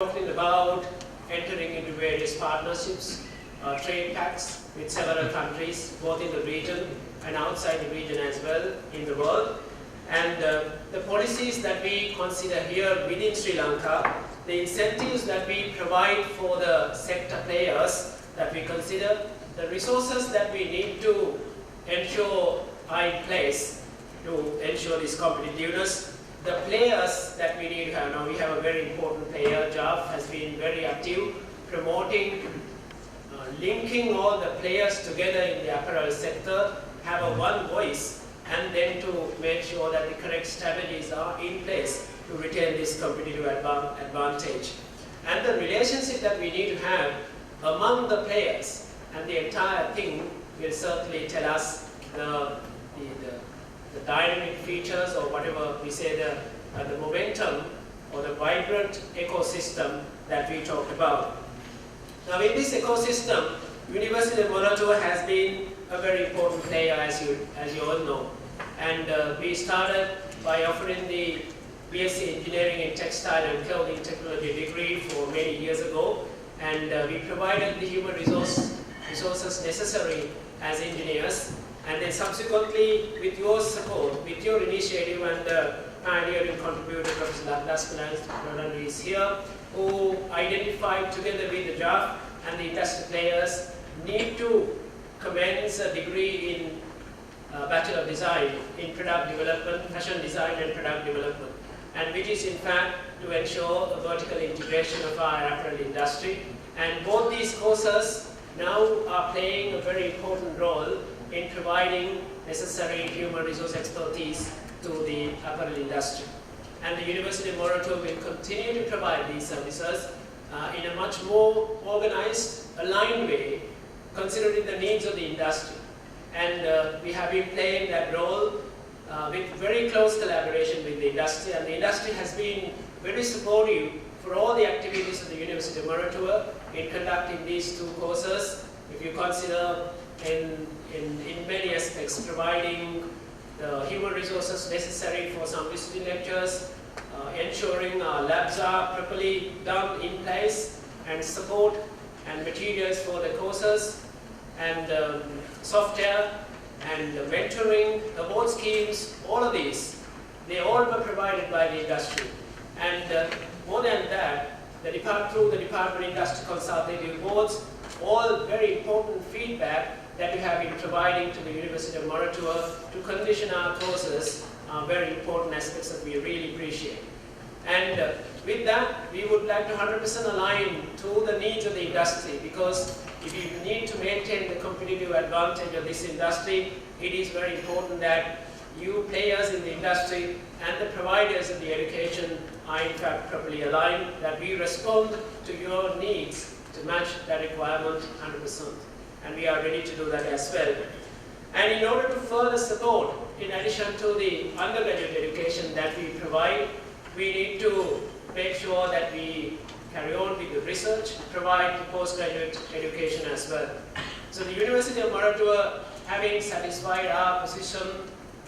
talking about entering into various partnerships, trade pacts with several countries, both in the region and outside the region as well in the world. And the policies that we consider here within Sri Lanka, the incentives that we provide for the sector players that we consider, the resources that we need to ensure are in place to ensure this competitiveness, the players that we need to have. Now we have a very important player. JAV has been very active promoting, linking all the players together in the apparel sector, have a one voice, and then to make sure that the correct strategies are in place to retain this competitive advantage. And the relationship that we need to have among the players and the entire thing will certainly tell us the dynamic features, or whatever we say, the momentum or the vibrant ecosystem that we talked about. Now in this ecosystem, University of Moratuwa has been a very important player, as you all know. And we started by offering the BSc Engineering in Textile and Clothing Technology degree for many years ago. And we provided the human resources necessary as engineers. And then subsequently, with your support, with your initiative and the pioneering contributor, Professor Laspalan is here, who identified together with the JAV and the industry players need to commence a degree in Bachelor of Design in Product Development, Fashion Design and Product Development, and which is in fact to ensure a vertical integration of our apparel industry. And both these courses now are playing a very important role in providing necessary human resource expertise to the apparel industry. And the University of Moratuwa will continue to provide these services in a much more organized, aligned way, considering the needs of the industry. And we have been playing that role with very close collaboration with the industry, and the industry has been very supportive for all the activities of the University of Moratuwa in conducting these two courses. If you consider in many aspects providing the human resources necessary for some visiting lectures, ensuring our labs are properly done in place, and support and materials for the courses, and software, and mentoring, award schemes, all of these, they all were provided by the industry. And more than that, through the Department of Industry Consultative Boards, all very important feedback that we have been providing to the University of Moratuwa to condition our courses are very important aspects that we really appreciate. And with that, we would like to 100% align to the needs of the industry, because if you need to maintain the competitive advantage of this industry, it is very important that you players in the industry and the providers of the education are in fact properly aligned, that we respond to your needs to match that requirement 100%. And we are ready to do that as well. And in order to further support, in addition to the undergraduate education that we provide, we need to make sure that we carry on with the research, provide postgraduate education as well. So the University of Moratuwa, having satisfied our position,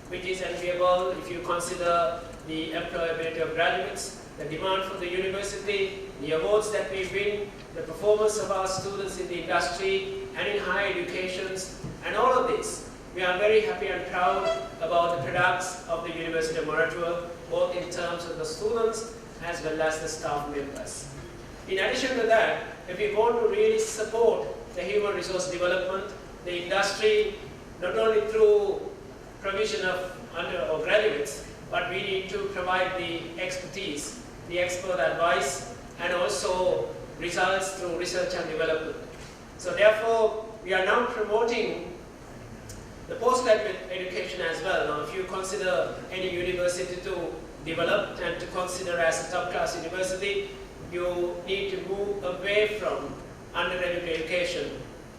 which is enviable if you consider the employability of graduates, the demand for the university, the awards that we win, the performance of our students in the industry and in higher educations, and all of this, we are very happy and proud about the products of the University of Moratuwa, both in terms of the students as well as the staff members. In addition to that, if we want to really support the human resource development, the industry, not only through provision of undergraduates, but we need to provide the expertise, the expert advice, and also results through research and development. So therefore, we are now promoting the postgraduate education as well. Now, if you consider any university to develop and to consider as a top-class university, you need to move away from undergraduate education.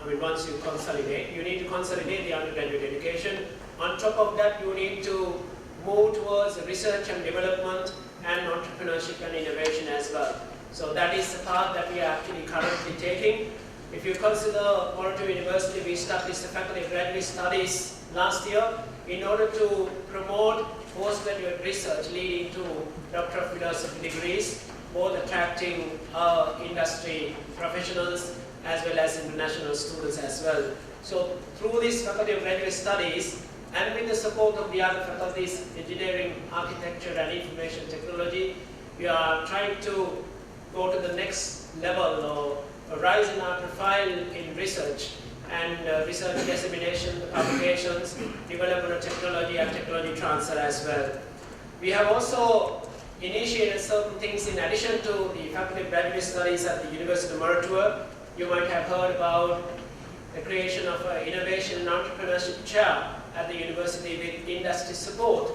I mean, once you consolidate, you need to consolidate the undergraduate education. On top of that, you need to move towards research and development and entrepreneurship and innovation as well. So that is the path that we are actually currently taking. If you consider Moratuwa University, we established the Faculty of Graduate Studies last year in order to promote postgraduate research leading to Doctor of Philosophy degrees. both attracting industry professionals as well as international students as well. So through this Faculty of Graduate Studies and with the support of the other faculties, engineering, architecture and information technology, we are trying to go to the next level or rise in our profile in research and research dissemination, publications, development of technology and technology transfer as well. We have also initiated certain things in addition to the Faculty of Graduate Studies at the University of Moratuwa. You might have heard about the creation of an Innovation and Entrepreneurship Chair at the university with industry support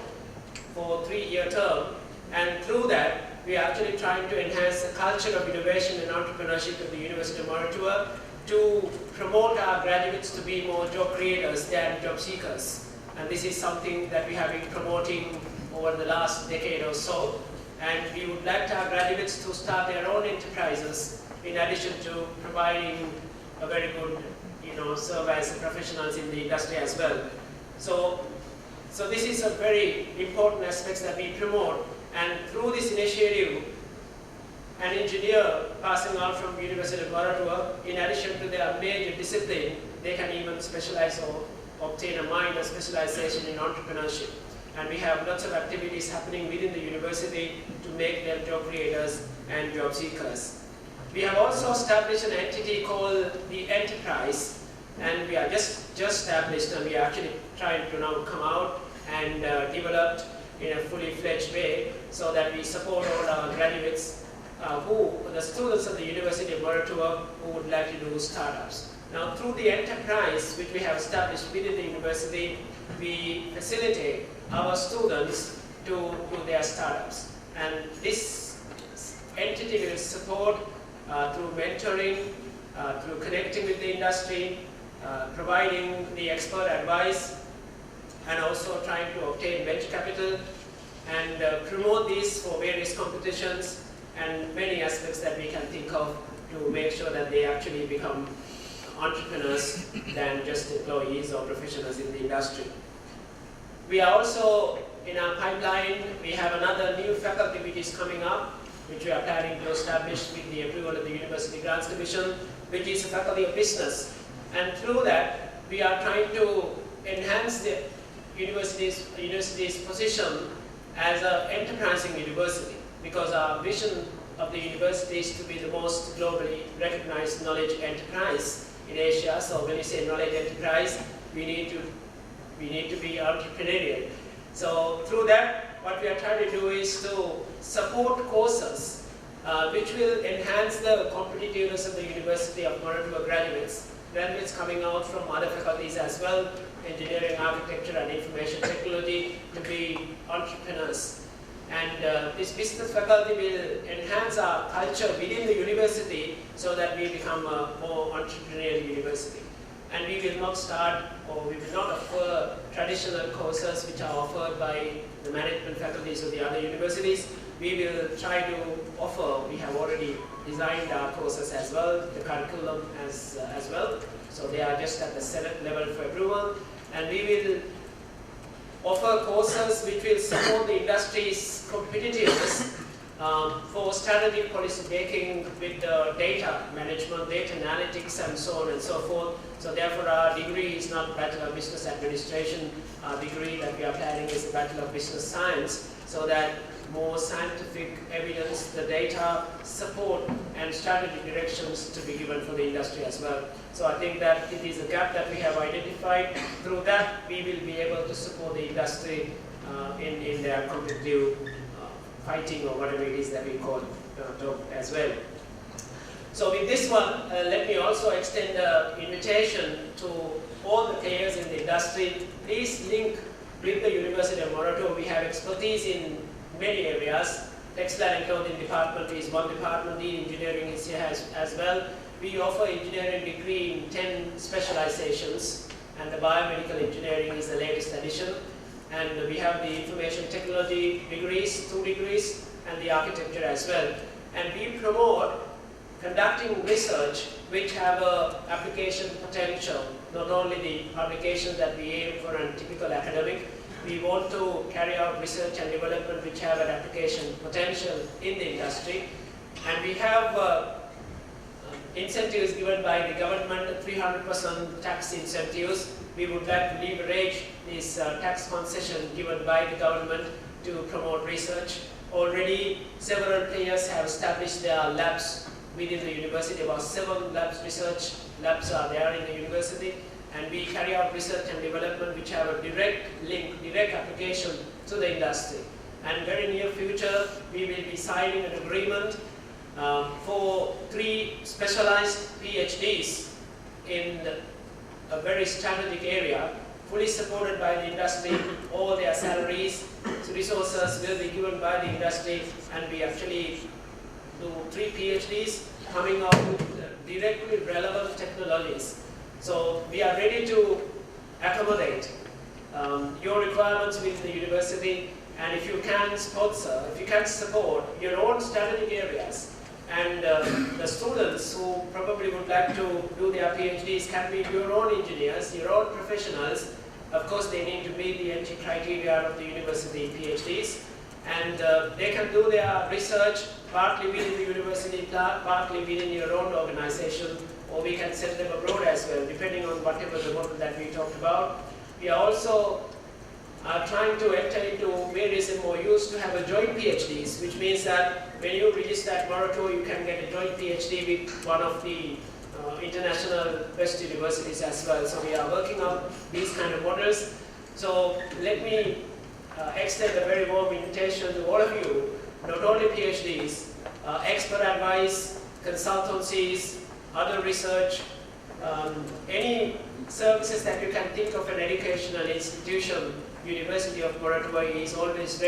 for a 3-year term. And through that, we are actually trying to enhance the culture of innovation and entrepreneurship at the University of Moratuwa to promote our graduates to be more job creators than job seekers. And this is something that we have been promoting over the last decade or so. And we would like our graduates to start their own enterprises in addition to providing a very good service as professionals in the industry as well. So this is a very important aspect that we promote. And through this initiative, an engineer passing out from University of Moratuwa, in addition to their major discipline, they can even specialize or obtain a minor specialization in entrepreneurship. And we have lots of activities happening within the university to make them job creators and job seekers. We have also established an entity called the Enterprise, and we are just established, and we are actually trying to now come out and developed in a fully fledged way so that we support all our graduates the students of the University of Moratuwa who would like to do startups. Now through the enterprise which we have established within the university, we facilitate our students to do their startups. And this entity will support through mentoring, through connecting with the industry, providing the expert advice, and also trying to obtain venture capital and promote these for various competitions and many aspects that we can think of to make sure that they actually become entrepreneurs than just employees or professionals in the industry. We are also, in our pipeline, we have another new faculty which is coming up, which we are planning to establish with the approval of the University Grants Commission, which is a Faculty of Business. And through that, we are trying to enhance the university's position as an enterprising university, because our vision of the university is to be the most globally recognized knowledge enterprise in Asia. So when you say knowledge enterprise, we need to be entrepreneurial. So through that, what we are trying to do is to support courses which will enhance the competitiveness of the University of Moratuwa graduates coming out from other faculties as well, engineering, architecture and information technology, to be entrepreneurs. And this business faculty will enhance our culture within the university so that we become a more entrepreneurial university. And we will not start, or we will not offer traditional courses which are offered by the management faculties of the other universities. We will try to offer, we have already designed our courses as well, the curriculum as well. So they are just at the Senate level for approval. And we will offer courses which will support the industry's competitiveness for strategic policy making with data management, data analytics and so on and so forth. So therefore our degree is not Bachelor of Business Administration. Our degree that we are planning is a Bachelor of Business Science, so that more scientific evidence, the data, support and strategic directions to be given for the industry as well. So I think that it is a gap that we have identified. Through that, we will be able to support the industry in their competitive fighting or whatever it is that we call job as well. So with this one, let me also extend an invitation to all the players in the industry. Please link with the University of Moratuwa. We have expertise in many areas. Textile and clothing department is one department, the engineering is here as well. We offer engineering degree in 10 specializations, and the biomedical engineering is the latest addition. And we have the information technology degrees, 2 degrees, and the architecture as well. And we promote conducting research which have a application potential, not only the publications that we aim for a typical academic. We want to carry out research and development which have an application potential in the industry. And we have incentives given by the government, 300% tax incentives. We would like to leverage this tax concession given by the government to promote research. Already several players have established their labs within the university. About 7 research labs are there in the university, and we carry out research and development which have a direct link, direct application to the industry. And very near future, we will be signing an agreement for 3 specialized PhDs in a very strategic area, fully supported by the industry. All their salaries, resources will be given by the industry, and we actually do 3 PhDs coming out with directly relevant technologies. So we are ready to accommodate your requirements within the university, and if you can sponsor, if you can support your own strategic areas, and the students who probably would like to do their PhDs can be your own engineers, your own professionals. Of course, they need to meet the entry criteria of the university PhDs, and they can do their research partly within the university, partly within your own organization, or we can send them abroad as well, depending on whatever the model that we talked about. We are also trying to enter into various MOUs to have a joint PhDs, which means that when you register at Moratuwa, you can get a joint PhD with one of the international best universities as well. So we are working on these kind of models. So let me extend a very warm invitation to all of you, not only PhDs, expert advice, consultancies, other research, any services that you can think of an educational institution, University of Moratuwa is always ready.